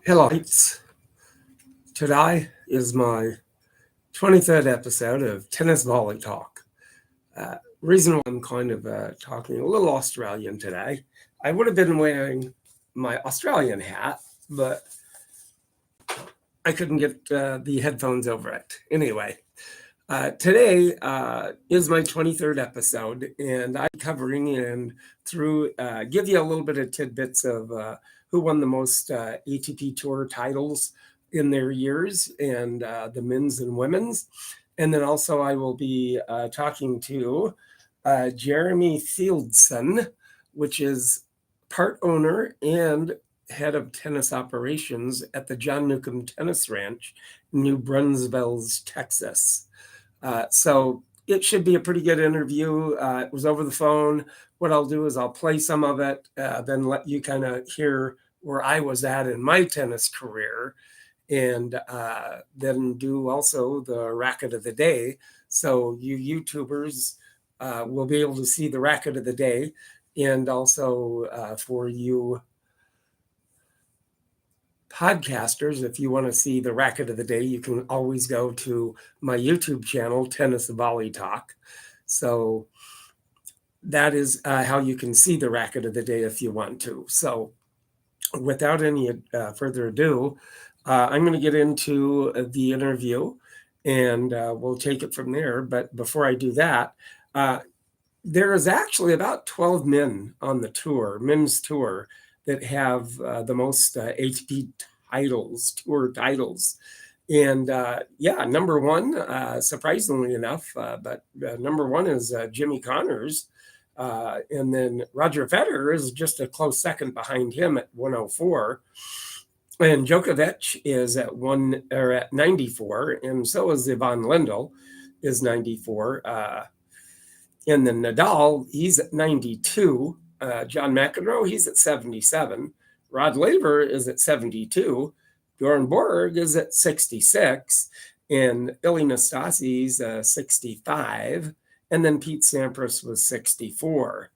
Hello. Today is my 23rd episode of Tennis Volley Talk. Reason why I'm kind of talking a little Australian today. I would have been wearing my Australian hat, but I couldn't get the headphones over it. Anyway, today is my 23rd episode, and I'm covering and give you a little bit of tidbits of who won the most ATP Tour titles in their years, and the men's and women's. And then also I will be talking to Jeremy Fieldson, which is part owner and head of tennis operations at the John Newcombe Tennis Ranch, New Braunfels, Texas. So it should be a pretty good interview. It was over the phone. What I'll do is I'll play some of it, then let you kind of hear where I was at in my tennis career, and then do also the racket of the day. So you YouTubers will be able to see the racket of the day, and also for you podcasters, if you want to see the racket of the day, you can always go to my YouTube channel, Tennis Volley Talk. So that is how you can see the racket of the day if you want to. So without any further ado, I'm going to get into the interview, and we'll take it from there. But before I do that, there is actually about 12 men on the tour, men's tour, that have the most ATP titles, tour titles. And number one, surprisingly enough, but number one is Jimmy Connors. And then Roger Federer is just a close second behind him at 104. And Djokovic is at 94, and so is Ivan Lendl, is 94. And then Nadal, he's at 92. John McEnroe, he's at 77. Rod Laver is at 72. Bjorn Borg is at 66. And Ilie Nastasi's 65. And then Pete Sampras was 64.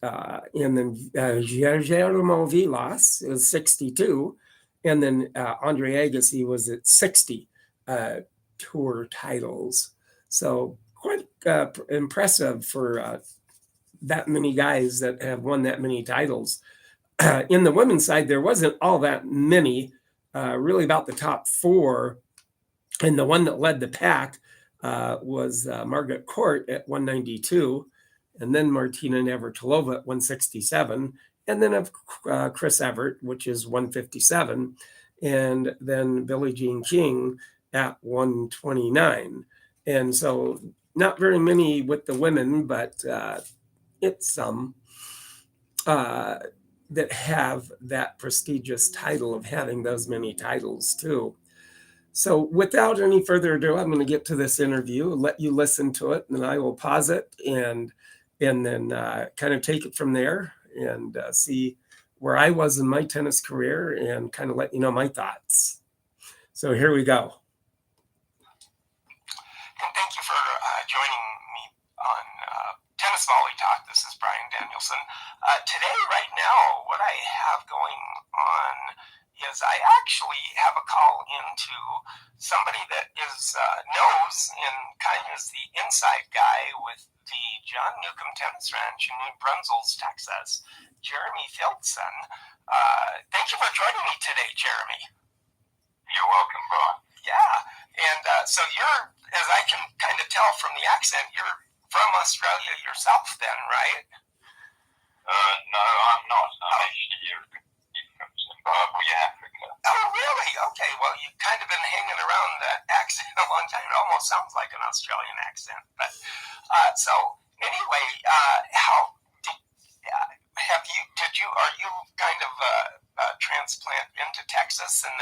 And then Guillermo Vilas is 62. And then Andre Agassi was at 60 tour titles. So quite impressive for that many guys that have won that many titles. In the women's side, there wasn't all that many, really about the top four. And the one that led the pack was Margaret Court at 192, and then Martina Navratilova at 167, and then Chris Evert, which is 157, and then Billie Jean King at 129. And so not very many with the women, but it's some that have that prestigious title of having those many titles too. So without any further ado, I'm going to get to this interview, let you listen to it, and then I will pause it and then kind of take it from there and see where I was in my tennis career and kind of let you know my thoughts. So here we go. And thank you for joining me on Tennis Volley Talk. This is Brian Danielson. Today, right now, what I have going on is I actually have a call into somebody that knows and kind of is the inside guy with the John Newcombe Tennis Ranch in New Braunfels, Texas, Jeremy Fieldson. Thank you for joining me today, Jeremy. You're welcome, Brian. Yeah, and so you're, as I can kind of tell from the accent, you're from Australia yourself then, right? No, I'm not. I'm actually from Zimbabwe, Africa. Oh, really? Okay, well, you've kind of been hanging around that accent a long time. It almost sounds like an Australian accent. But so anyway, how are you kind of a transplant into Texas, and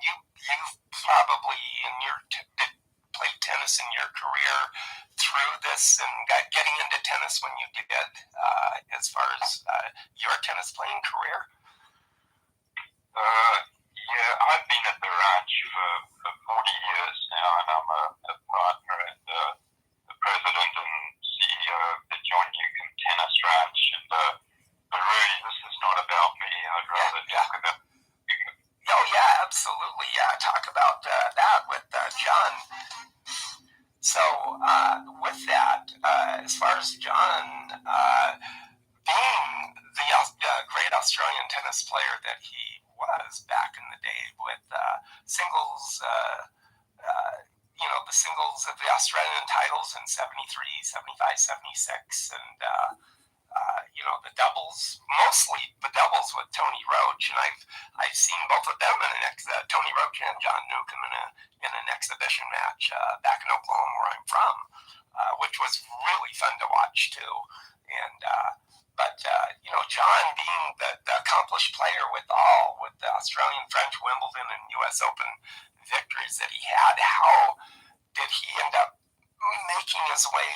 you've probably played tennis in your career through this and getting into tennis when you did, as far as your tennis playing career? Yeah, I've been at the ranch for 40 years now, and I'm a partner and the president and CEO of the John Newcombe Tennis Ranch. And but really, this is not about me. I'd rather talk about Newcombe being the great Australian tennis player that he was back in the day with singles, the singles of the Australian titles in 73, 75, 76, and the doubles, mostly the doubles with Tony Roach, and I've seen both of them in Tony Roach and John Newcombe in an exhibition match back in Oklahoma, where I'm from, which was really fun to watch too. And John being the accomplished player with the Australian, French, Wimbledon, and U.S. Open victories that he had, how did he end up making his way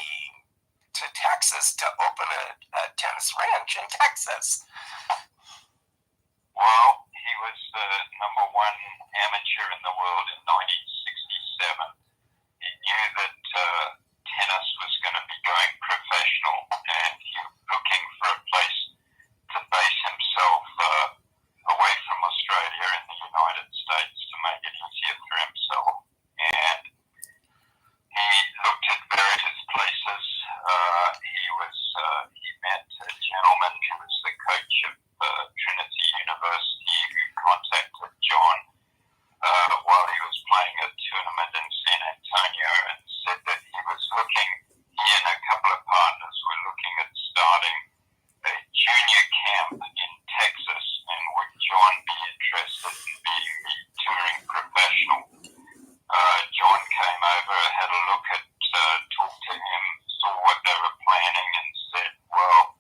to Texas to open a tennis ranch in Texas? Well, he was the number one amateur in the world in 1967. He knew that tennis was going to be going professional, and he was looking for a place to base himself away from Australia in the United States to make it easier for himself. And he looked at various places. He met a gentleman who was the coach of Trinity University, who contacted John while he was playing a tournament in San Antonio, and said that he and a couple of partners were looking at starting a junior camp in Texas, and would John be interested in being the touring professional? John came over, had a look at, talked to him, saw what they were planning, and said, well,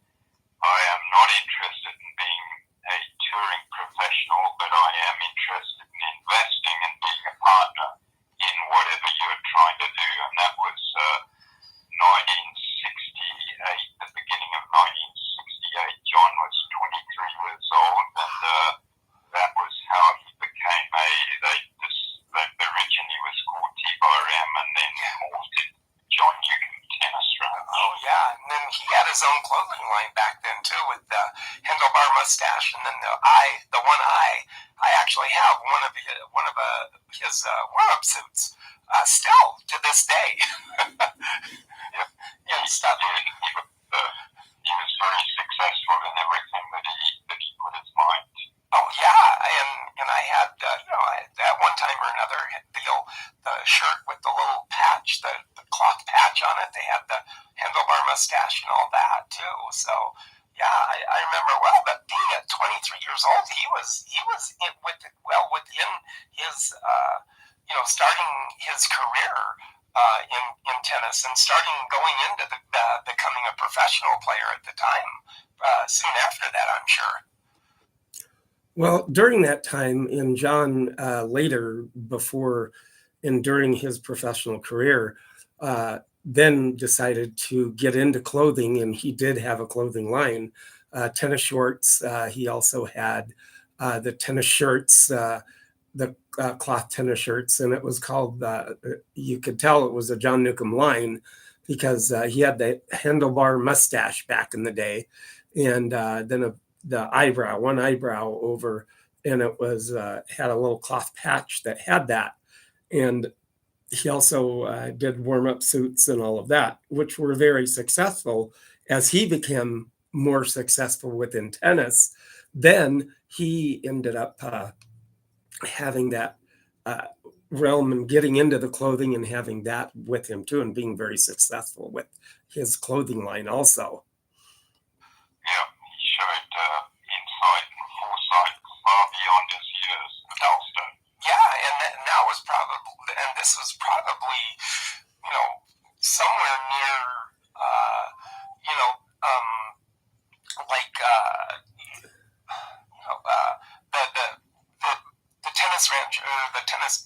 I am not interested in being a touring professional, but I am interested in investing and being a partner in whatever you're trying to do. And that was 1968, the beginning of 1968. John was 23 years old, and that was how he became originally was called TBRM, and then morphed it John Newcombe Tennis Ranch. Oh yeah, and then he had his own clothing line back then too, with the handlebar mustache, and then the one eye. I actually have one of his warm-up suits still to this day. Yep. And stuff. He was very successful in everything that he put his mind to. Oh yeah, and I had at one time or another the shirt with the little patch, the cloth patch on it. They had the handlebar mustache and all that too. So yeah, I remember well. But being at 23 years old, he was within his starting his career in tennis, and going into becoming a professional player at the time. Soon after that, I'm sure. Well, during that time, and John later, before and during his professional career, then decided to get into clothing, and he did have a clothing line, tennis shorts. He also had the tennis shirts, the cloth tennis shirts, and it was called, you could tell it was a John Newcombe line, because he had the handlebar mustache back in the day, and then one eyebrow over, and it was had a little cloth patch that had that. And he also did warm-up suits and all of that, which were very successful. As he became more successful within tennis, then he ended up having that realm and getting into the clothing and having that with him too, and being very successful with his clothing line also. Yeah, he showed insight and foresight far beyond his years at Ulster. Yeah, and this was probably, somewhere near, the tennis ranch, or the tennis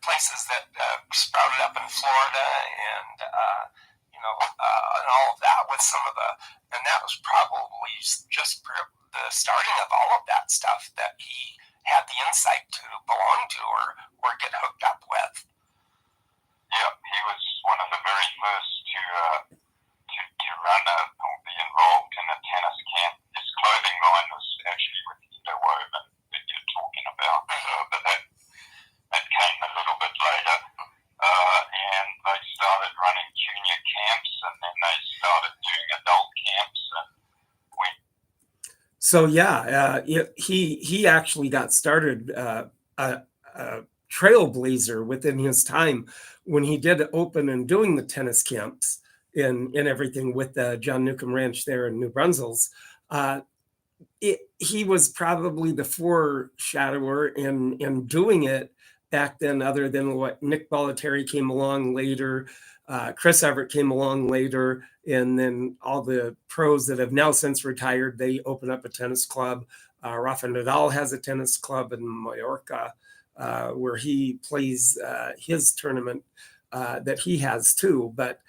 places that sprouted up in Florida, and and all of that, with some of and that was probably just the starting of all of that stuff that he had the insight to belong to or get hooked up with. Yeah, he was one of the very first to run or be involved in a tennis camp. His clothing line was actually with interwoven that you're talking about, but that came a little bit later. And they started running junior camps, and then they started doing adult camps. So yeah, he actually got started a trailblazer within his time when he did open and doing the tennis camps in everything with the John Newcombe Ranch there in New Braunfels. Uh, he was probably the foreshadower in doing it back then, other than what Nick Bollettieri came along later, Chris Everett came along later, and then all the pros that have now since retired, they open up a tennis club. Rafa Nadal has a tennis club in Mallorca where he plays his tournament that he has too. But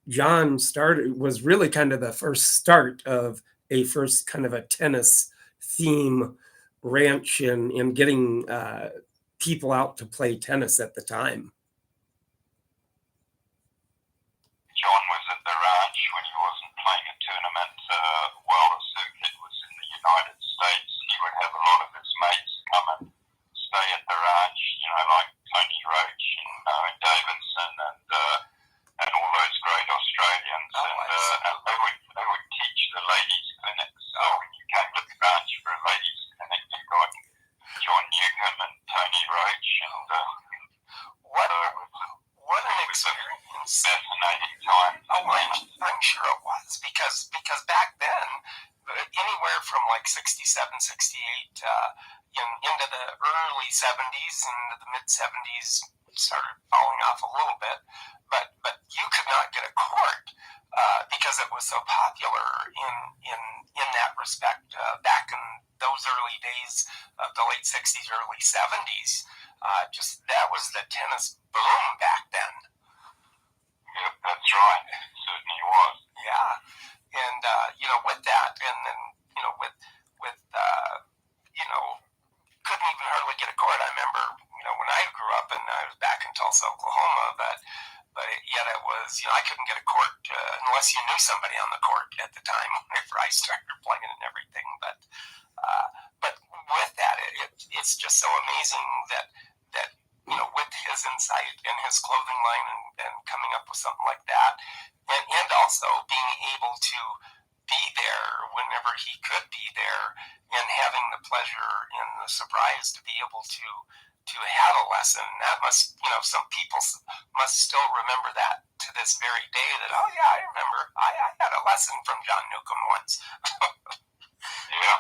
John was really kind of the first start of a first kind of a tennis theme ranch in getting people out to play tennis at the time. John was at the ranch when he wasn't playing a tournament. While the circuit was in the United States, he would have a lot of his mates come and stay at the ranch, like Tony Roach and Owen Davidson and all those great Australians. And they would teach the ladies clinics. So when you came to the ranch for a ladies clinic, you got John Newcombe and Tony Roach. What an experience! Fascinating time. Oh, I'm sure it was because back then, anywhere from like 67, 68 into the early 70s and the mid 70s started falling off a little bit, but you could not get a court because it was so popular in that respect back in those early days of the late 60s, early 70s. Just that was the tennis boom back then. Yep, that's right. It certainly was. Yeah, and with that, and then with couldn't even hardly get a court. I remember when I grew up, and I was back in Tulsa, Oklahoma, but yet it was I couldn't get a court unless you knew somebody on the court at the time whenever I started playing and everything. But with that, it's just so amazing that with his insight and his clothing line and coming up with something like that, and also being able to be there whenever he could be there, and having the pleasure and the surprise to be able to have a lesson. That must, some people must still remember that to this very day, that, oh yeah, I remember I had a lesson from John Newcombe once. Yeah.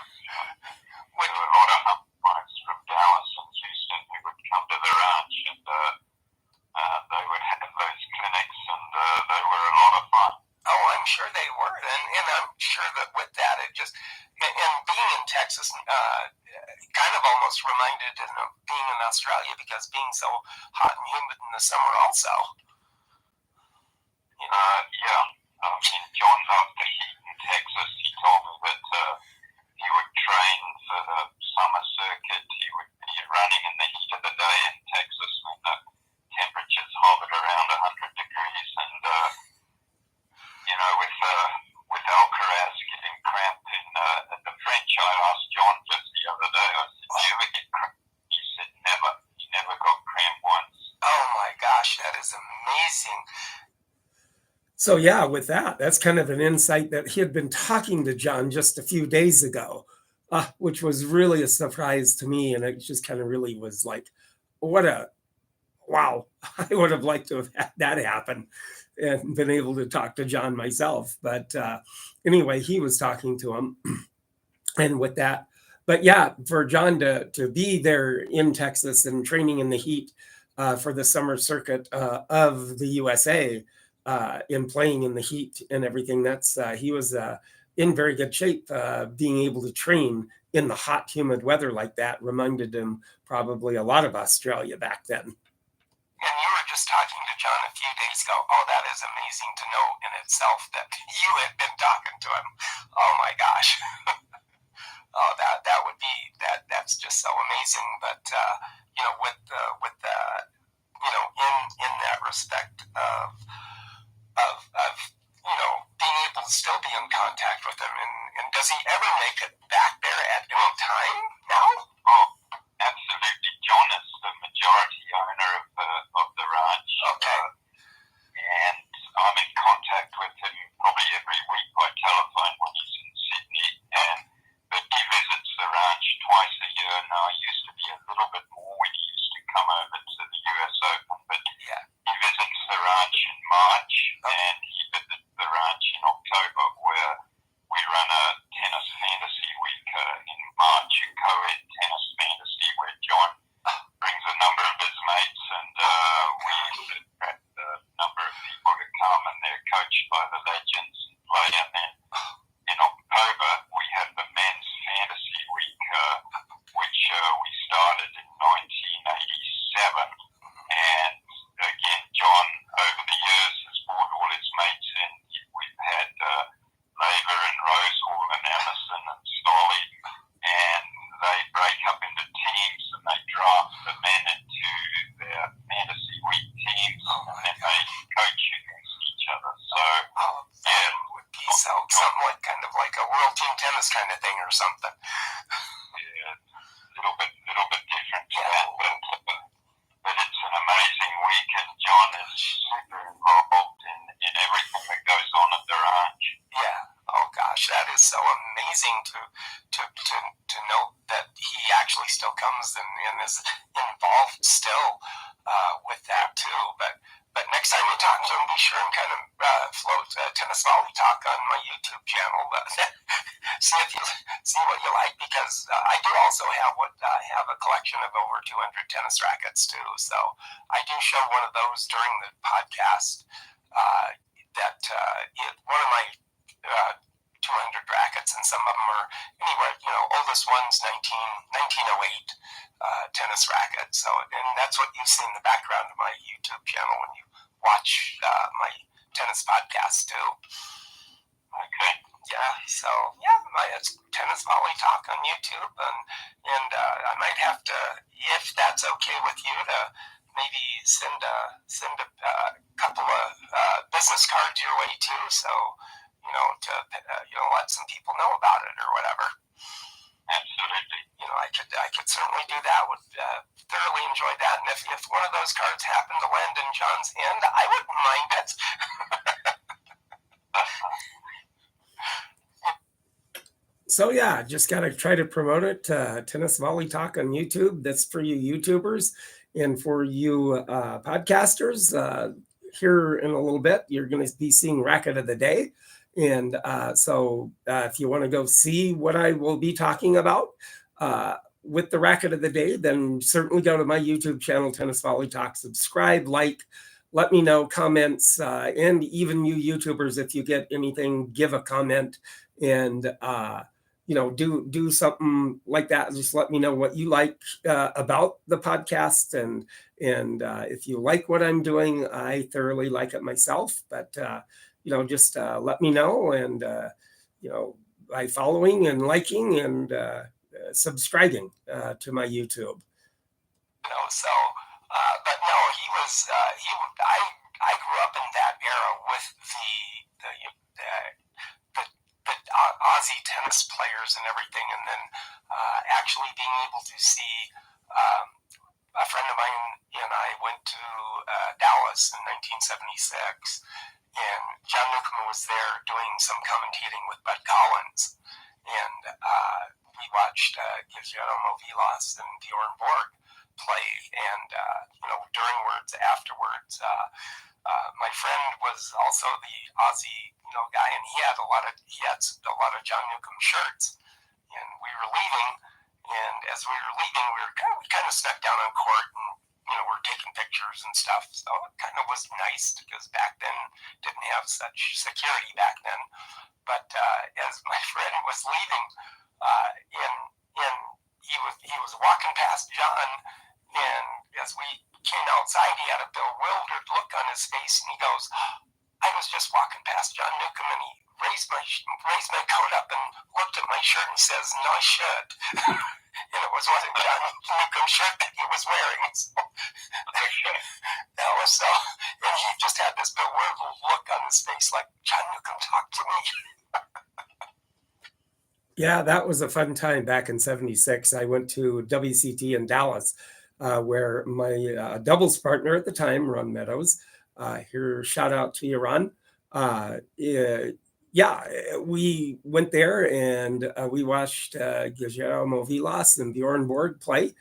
There were a lot of umpires from Dallas and Houston who would come to the ranch, and they would have those clinics, and they were a lot of fun. Oh, I'm sure they were, and I'm sure that with that, it just, and being in Texas kind of almost reminded of being in Australia, because being so hot and humid in the summer also. Yeah. John loved the heat in Texas. He told me that he would train for the summer circuit. He would be running in the heat of the day in Texas when the temperatures hovered around 100 degrees, and with Alcaraz getting cramp at the French, I asked John just the other day, I said, do you ever get cramp? He said, never. He never got cramp once. Oh my gosh, that is amazing. So yeah, with that's kind of an insight that he had been talking to John just a few days ago, which was really a surprise to me. And it just kind of really was like, wow, I would have liked to have had that happen and been able to talk to John myself. But anyway, he was talking to him. And with that, but yeah, for John to be there in Texas and training in the heat for the summer circuit of the USA, in playing in the heat and everything, he was in very good shape. Being able to train in the hot, humid weather like that reminded him probably a lot of Australia back then. And you were just talking to John a few days ago. Oh, that is amazing to know in itself that you had been talking to him. Oh my gosh. Oh, that would be that's just so amazing. But with in that respect of being able to still be in contact with him, and does he ever make it back there at any time now? Oh, absolutely. John is the majority owner of the ranch. Okay. And I'm in contact with him probably every week by telephone when he's in Sydney. And and Emerson and Stolly, and they break up into teams and they draft the men into their fantasy week teams, and then they coach against each other. So, that would be somewhat kind of like a world team tennis kind of thing or something. Yeah, a little bit different to that, but it's an amazing week, and John is super involved in everything that goes on at the ranch. Yeah. Oh gosh, that is so amazing to know that he actually still comes and is involved still with that too. But next time you talk to him, be sure and kind of float Tennis Volley Talk on my YouTube channel. See what you like, because I do also have a collection of over 200 tennis rackets too. So I do show one of those during the podcast. One of my 200 rackets, and some of them are anywhere, oldest one's 1908 tennis racket. So, and that's what you see in the background of my YouTube channel when you watch my tennis podcast too. Okay. Yeah, so it's Tennis Volley Talk on YouTube, and I might have to, if that's okay with you, to maybe send a couple of business cards your way too, so to let some people know about it or whatever. Absolutely. I could certainly do that. Would thoroughly enjoy that, and if one of those cards happened to land in John's hand, I wouldn't mind it. So yeah, just got to try to promote it. Tennis Volley Talk on YouTube. That's for you YouTubers, and for you podcasters. Here in a little bit, you're going to be seeing Racket of the Day. And so if you want to go see what I will be talking about with the Racket of the Day, then certainly go to my YouTube channel, Tennis Volley Talk, subscribe, like, let me know, comments, and even you YouTubers, if you get anything, give a comment, and do something like that. Just let me know what you like about the podcast, and if you like what I'm doing, I thoroughly like it myself. But just let me know, and by following and liking and subscribing to my YouTube. But no, I grew up in that era with the Aussie tennis players and everything, and then actually being able to see a friend of mine and I went to Dallas in 1976, and John Newcombe was there doing some commentating with Bud Collins, and we watched Jeremy Fieldson and Bjorn Borg play, and afterwards, my friend was also the Aussie guy, and he had a lot of John Newcombe shirts, and we were leaving, and as we were leaving, we kind of snuck down on court, and we're taking pictures and stuff. So it kind of was nice, because back then didn't have such security back then. But as my friend was leaving, and he was walking past John, and as we came outside, he had a bewildered look on his face, and he goes, "I was just walking past John Newcombe, and he raised my coat up and looked at my shirt and says, 'Nice shirt.'" And it was one of John Newcombe's shirt that he was wearing. So, and he just had this bewildered look on his face, like, "John Newcombe talked to me." Yeah, that was a fun time back in '76. I went to WCT in Dallas, where my doubles partner at the time, Ron Meadows, here, shout out to you, Ron. We went there, and we watched Guillermo Vilas and Bjorn Borg play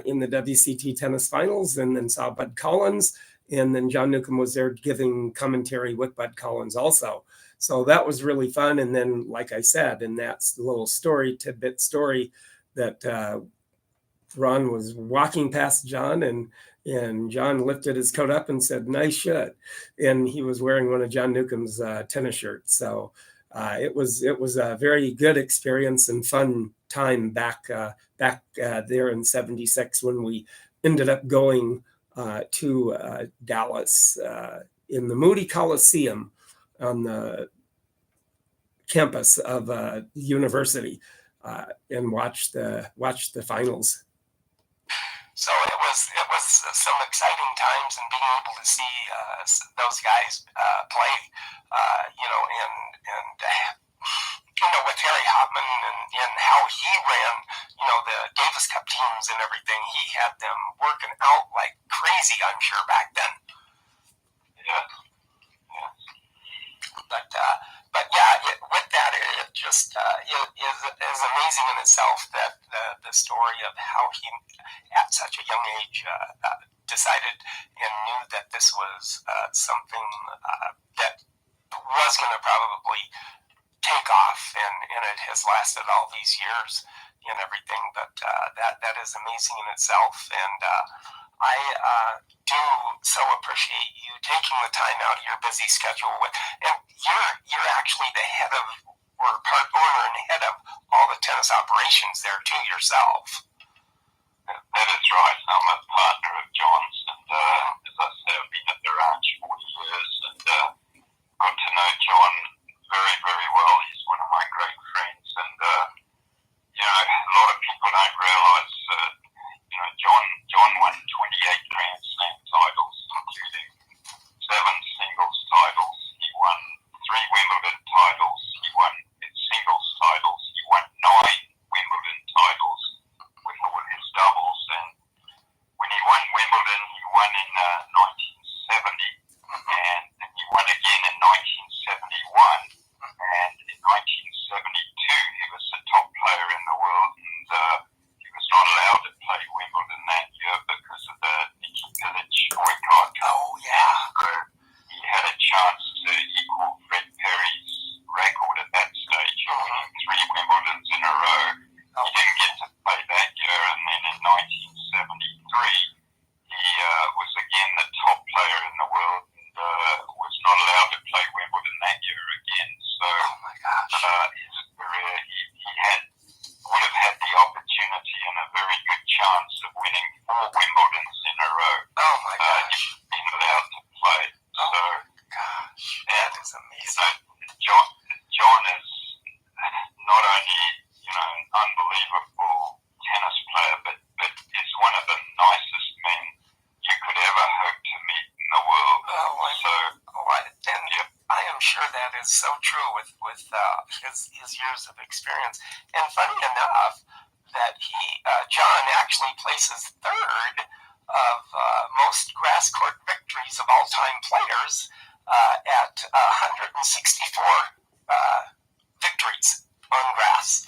in the WCT tennis finals, and then saw Bud Collins, and then John Newcombe was there giving commentary with Bud Collins also. So that was really fun. And then, like I said, and that's the little tidbit story, that Ron was walking past John, and John lifted his coat up and said, "Nice shirt." And he was wearing one of John Newcombe's tennis shirts. So it was a very good experience and fun time back there in '76, when we ended up going to Dallas in the Moody Coliseum on the campus of a university and watch the finals. So it was some exciting times, and being able to see those guys play, and with Harry Hopman and how he ran, the Davis Cup teams and everything, he had them working out like crazy, I'm sure, back then. Yeah. But yeah, with that, it just is amazing in itself that the story of how he, at such a young age, decided and knew that this was something that was going to probably take off, and it has lasted all these years and everything. But that is amazing in itself, and I do so appreciate you taking the time out of your busy schedule. And you're actually the head of, or part owner and head of, all the tennis operations there too yourself. That is right. I'm a partner of John's, and as I say, I've been at the ranch 40 years, and got to know John very, very well. He's one of my great friends, and a lot of people don't realize John won 28 Grand Slam titles, including 7 singles titles. He won 3 Wimbledon titles. He won singles titles. He won 9 Wimbledon titles with all his doubles. And when he won Wimbledon, he won in 1970, and he won again in 1971. And in 1972, he was the top player in the world, and he was not allowed to play Wimbledon that year because of the Nikki Pilic boycott. Oh, yeah. So he had a chance to equal Fred Perry's record at that stage, winning 3 Wimbledons in a row. He didn't get to play that year, and then in 1973, he was again the top player in the world, and was not allowed to play Wimbledon that year again. So oh my gosh. his career, he would have had the opportunity and a very good chance of winning 4 Wimbledons in a row. Oh my gosh. If he'd been allowed to play. Oh so gosh, that is amazing. John is not only an unbelievable tennis player, but is one of the nicest men you could ever hope to meet in the world. I am sure that is so true with his years of experience. And funny enough, that John actually places 3rd of most grass court victories of all time players at 164 victories on grass.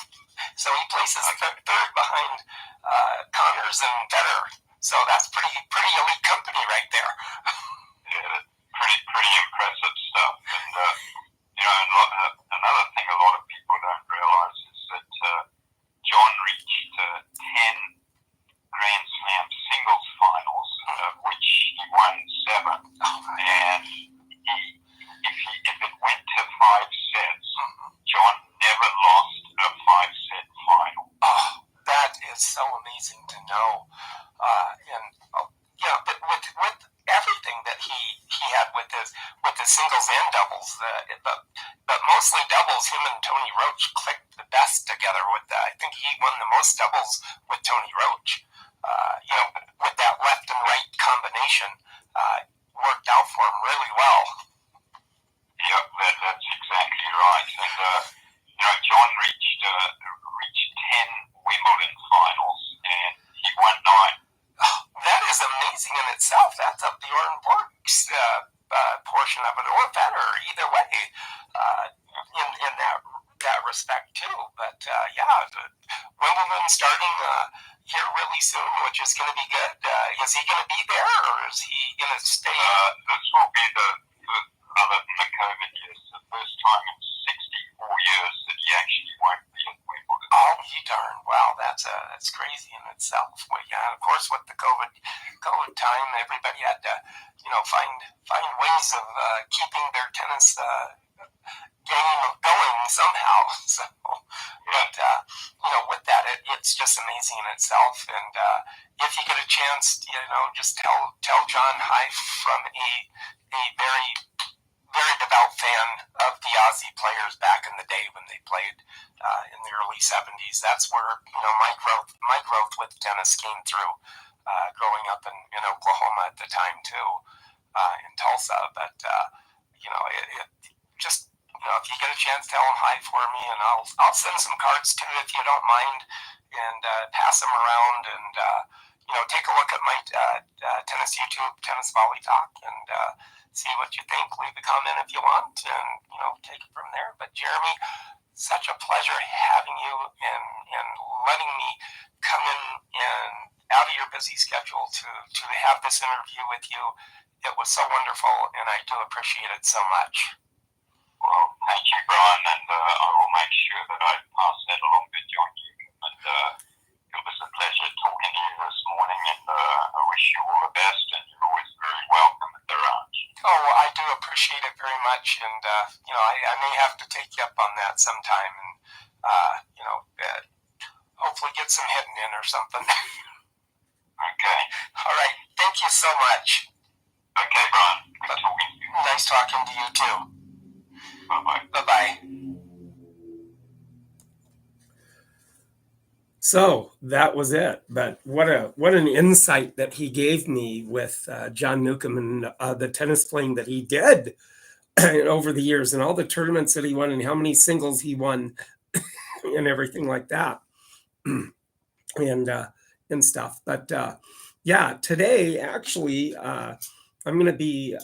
So he places 3rd behind Connors and Federer. So that's pretty elite company right there. Yeah, pretty impressive stuff. And another thing a lot of people don't realize is that John reached 10 Grand Slam singles finals, of which he won 7. And if it went to 5 sets, John never lost a 5-set final. Oh, that is so amazing to know. But with everything that he had with the singles and doubles, but mostly doubles, him and Tony Roach clicked the best together. I think he won the most doubles with Tony Roach. With that left and right combination, worked out for him really well. Yep, that's exactly right. And John reached 10 Wimbledon finals, and he won 9. Oh, that is amazing in itself. That's up the Oren Borg's portion of it, or better, either way, in that respect too. But Wimbledon starting here really soon, which is going to be good. Is he going to be there, or is he going to stay? This will be other than the COVID years, the first time in 64 years that he actually won't be at Wimbledon. Oh, you darn! Wow, that's crazy in itself. Well, yeah, of course, with the COVID time, everybody had to, find ways of keeping their tennis game going somehow. So, but with that, it's just amazing in itself. And if you get a chance, just tell John hi from a very, very devout fan of the Aussie players back in the day when they played in the early 70s. That's where my growth with tennis came through, growing up in Oklahoma at the time too, in Tulsa. But it just, if you get a chance, tell them hi for me, and I'll send some cards too if you don't mind, and pass them around, and take a look at my tennis YouTube, Tennis Volley Talk, and see what you think. Leave a comment if you want, and take it from there. But Jeremy, such a pleasure having you and letting me come in and out of your busy schedule to have this interview with you. It was so wonderful, and I do appreciate it so much. Well, thank you, Brian, and I will make sure that I pass that along to John Newcombe. And it was a pleasure talking to you this morning, and I wish you all the best, and you're always very welcome at the ranch. Oh, well, I do appreciate it very much, and I may have to take you up on that sometime, and hopefully get some hitting in or something. Okay. All right. Thank you so much. Okay, Brian. Good talking to you. Nice talking to you too. Bye-bye. Bye-bye. So that was it. But what an insight that he gave me with John Newcombe and the tennis playing that he did over the years, and all the tournaments that he won, and how many singles he won, and everything like that, and stuff. But today actually, I'm going to be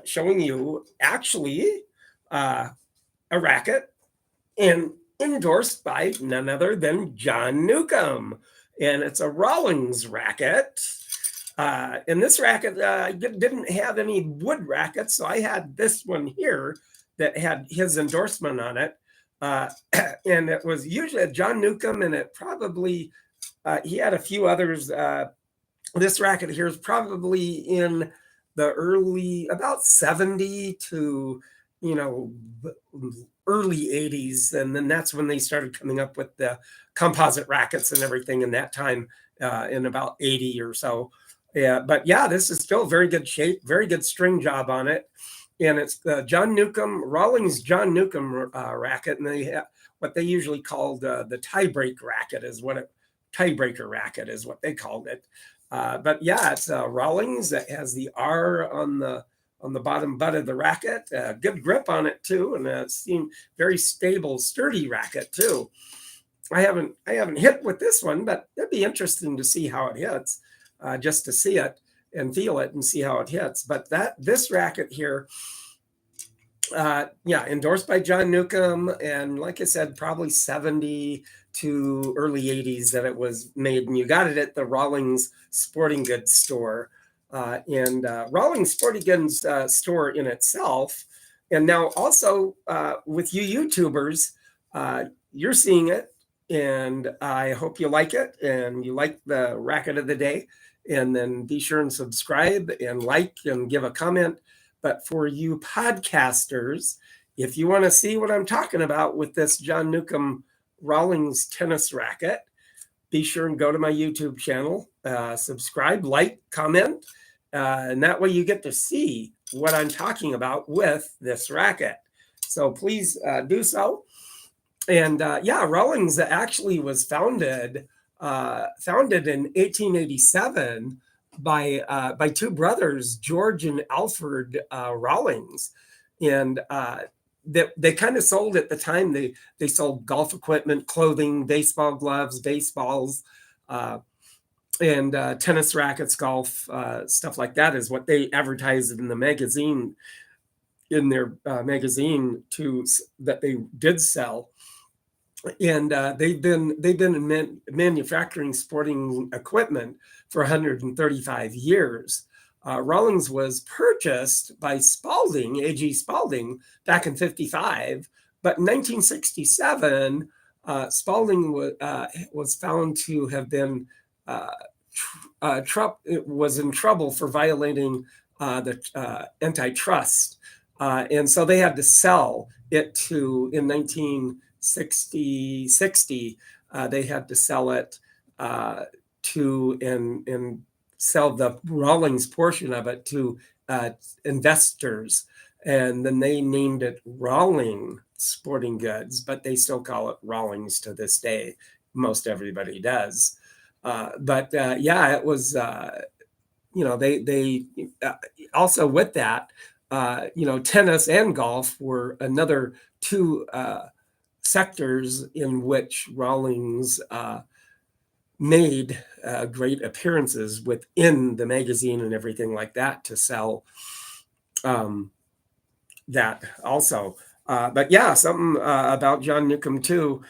showing you actually a racket and endorsed by none other than John Newcombe, and it's a Rawlings racket. And this racket didn't have any wood rackets, so I had this one here that had his endorsement on it, and it was usually a John Newcombe, and it probably he had a few others. This racket here is probably in the early, about 70 to early 80s, and then that's when they started coming up with the composite rackets and everything in that time, in about 80 or so. But this is still very good shape, very good string job on it, and it's John Newcombe, Rawlings John Newcombe racket, and they have what they usually called the tiebreaker racket is what they called it. But it's Rawlings that has the R on the bottom butt of the racket. Good grip on it too, and it seemed very stable, sturdy racket too. I haven't hit with this one, but it'd be interesting to see how it hits, just to see it and feel it and see how it hits. But this racket here, endorsed by John Newcombe, and like I said, probably 70 to early 80s that it was made, and you got it at the Rawlings Sporting Goods store. And Rawlings Sporting Goods store in itself, and now also with you YouTubers, you're seeing it, and I hope you like it, and you like the racket of the day, and then be sure and subscribe and like and give a comment. But for you podcasters, if you want to see what I'm talking about with this John Newcombe Rawlings tennis racket, be sure and go to my YouTube channel, subscribe, like, comment, and that way you get to see what I'm talking about with this racket. So please do so. And Rawlings actually was founded in 1887 by two brothers, George and Alfred Rawlings, and they kind of sold at the time. They sold golf equipment, clothing, baseball gloves, baseballs, and tennis rackets, golf stuff like that is what they advertised in the magazine, in their magazine too, that they did sell. And they've been manufacturing sporting equipment for 135 years. Rawlings was purchased by Spalding, A.G. Spalding, back in 55. But in 1967, Spalding was found to have been was in trouble for violating the antitrust. And so they had to sell it in 1960, they had to sell it to and sell the Rawlings portion of it to investors. and then they named it Rawling Sporting Goods, but they still call it Rawlings to this day. Most everybody does. Yeah, it was, they also with that, tennis and golf were another two sectors in which Rawlings made great appearances within the magazine and everything like that to sell that also. But yeah, something about John Newcombe too.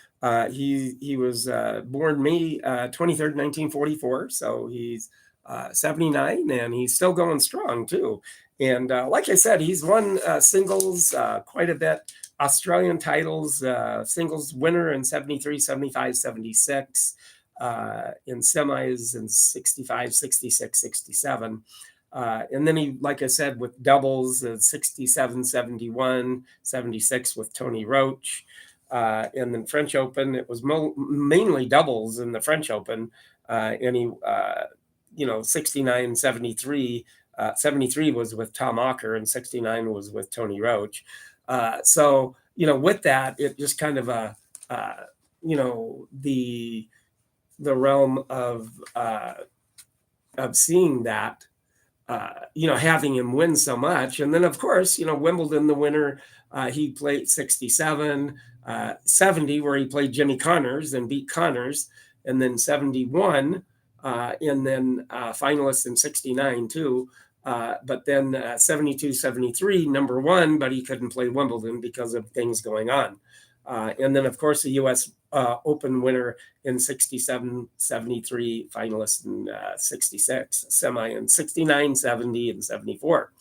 He was born May 23rd, 1944. So he's 79, and he's still going strong too. And like I said, he's won singles quite a bit. Australian titles, singles winner in 73, 75, 76, in semis in 65, 66, 67. And then he, like I said, with doubles, 67, 71, 76 with Tony Roach. And then French Open, it was mainly doubles in the French Open. And he, 69, 73, 73 was with Tom Ocker, and 69 was with Tony Roach. So, with that, it just kind of the realm of seeing that, having him win so much. And then, of course, Wimbledon, the winner, he played 67, 70, where he played Jimmy Connors and beat Connors, and then 71, and then finalist in 69 too. But then 72, 73, number one, but he couldn't play Wimbledon because of things going on. And then, of course, the U.S. Open winner in 67, 73, finalist in 66, semi in 69, 70, and 74.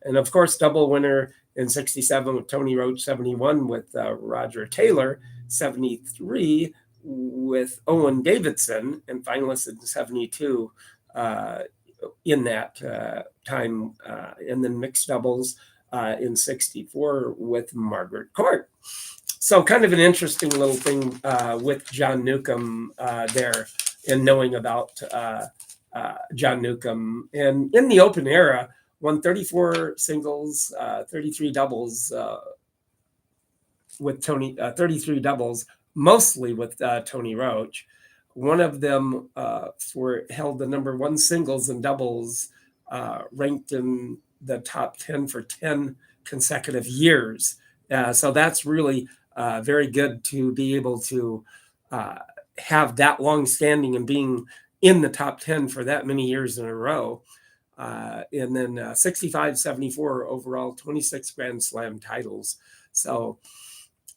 And, of course, double winner in 67 with Tony Roach, 71 with Roger Taylor, 73 with Owen Davidson, and finalist in 72 in that time. And then mixed doubles in 64 with Margaret Court. So kind of an interesting little thing with John Newcombe there, and knowing about John Newcombe. And in the Open era, won 34 singles, 33 doubles with Tony, 33 doubles, mostly with Tony Roach. One of them held the number one singles and doubles, ranked in the top 10 for 10 consecutive years. So that's really very good to be able to have that long standing and being in the top 10 for that many years in a row. And then 65, 74 overall, 26 Grand Slam titles. So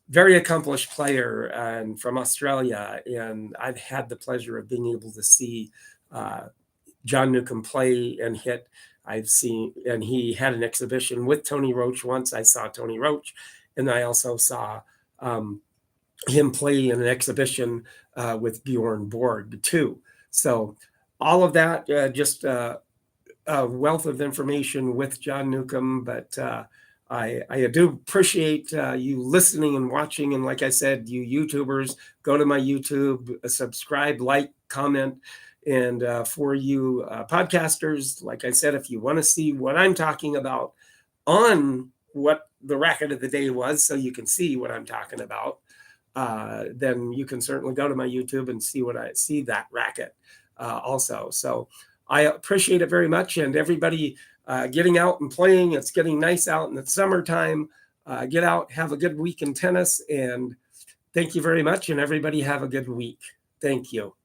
very accomplished player, and from Australia. And I've had the pleasure of being able to see John Newcombe play and hit. I've seen, and he had an exhibition with Tony Roach once. I saw Tony Roach, and I also saw him play in an exhibition with Bjorn Borg too. So all of that, just a wealth of information with John Newcombe. But I do appreciate you listening and watching. And like I said, you YouTubers, go to my YouTube, subscribe, like, comment. And for you podcasters, like I said, if you want to see what I'm talking about on what the racket of the day was, so you can see what I'm talking about, then you can certainly go to my YouTube and see that racket also. So I appreciate it very much. And everybody getting out and playing, it's getting nice out in the summertime. Get out, have a good week in tennis. And thank you very much. And everybody have a good week. Thank you.